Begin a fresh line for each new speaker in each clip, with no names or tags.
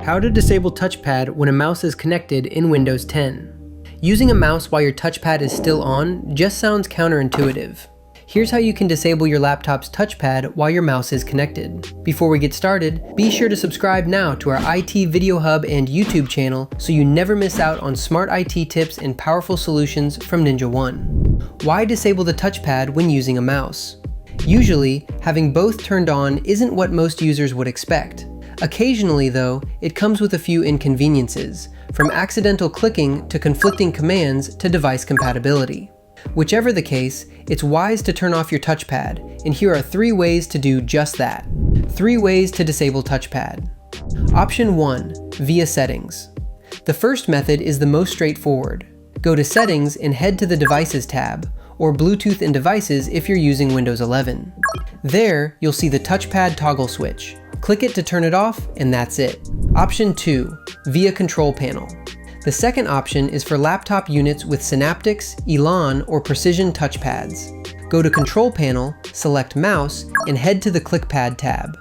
How to disable touchpad when a mouse is connected in Windows 10. Using a mouse while your touchpad is still on just sounds counterintuitive. Here's how you can disable your laptop's touchpad while your mouse is connected. Before we get started, be sure to subscribe now to our IT Video Hub and YouTube channel so you never miss out on smart IT tips and powerful solutions from Ninja One. Why disable the touchpad when using a mouse? Usually, having both turned on isn't what most users would expect. Occasionally, though, it comes with a few inconveniences, from accidental clicking to conflicting commands to device compatibility. Whichever the case, it's wise to turn off your touchpad, and here are 3 ways to do just that. 3 ways to disable touchpad. Option 1. Via settings. The first method is the most straightforward. Go to Settings and head to the Devices tab, or Bluetooth and Devices if you're using Windows 11. There, you'll see the touchpad toggle switch. Click it to turn it off, and that's it. Option 2. Via control panel. The second option is for laptop units with Synaptics, Elan, or Precision touchpads. Go to Control Panel, select Mouse, and head to the ClickPad tab.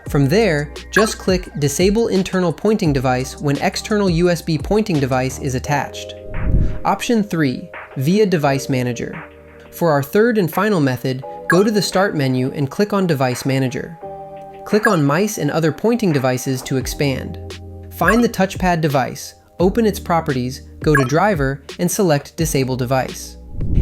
From there, just click Disable Internal Pointing Device when external USB pointing device is attached. Option 3. Via Device Manager. For our third and final method, go to the Start menu and click on Device Manager. Click on Mice and Other Pointing Devices to expand. Find the touchpad device, open its properties, go to Driver, and select Disable Device.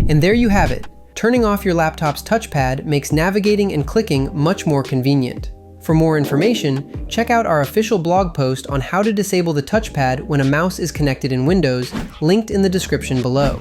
And there you have it. Turning off your laptop's touchpad makes navigating and clicking much more convenient. For more information, check out our official blog post on how to disable the touchpad when a mouse is connected in Windows, linked in the description below.